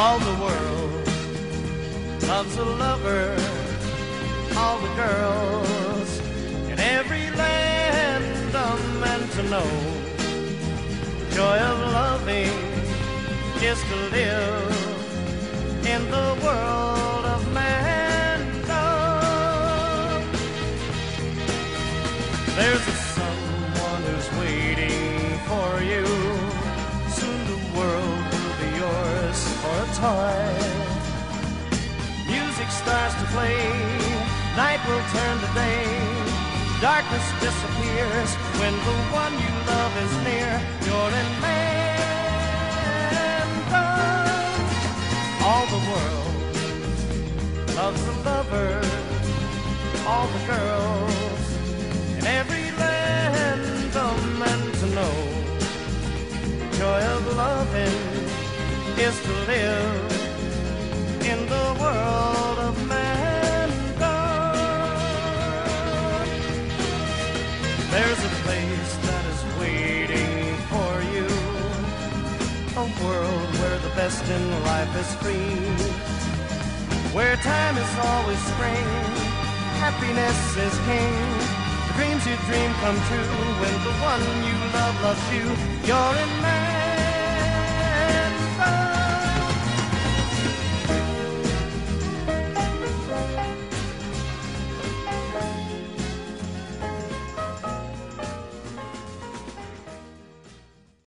All the world loves a lover. All the girls in every land are meant to know. The joy of loving is to live in the world of man-love. There's a someone who's waiting for you. Soon the world will be yours for a time. Music starts to play, night will turn to day. Darkness disappears when the one you love is near. You're in man-love. All the world loves a lover. All the girls in every land are meant to know. The joy of loving is to live in the world of man-love. There's a place that is waiting for you, a world where the best in life is free, where time is always spring, happiness is king. The dreams you dream come true when the one you love loves you. You're in man.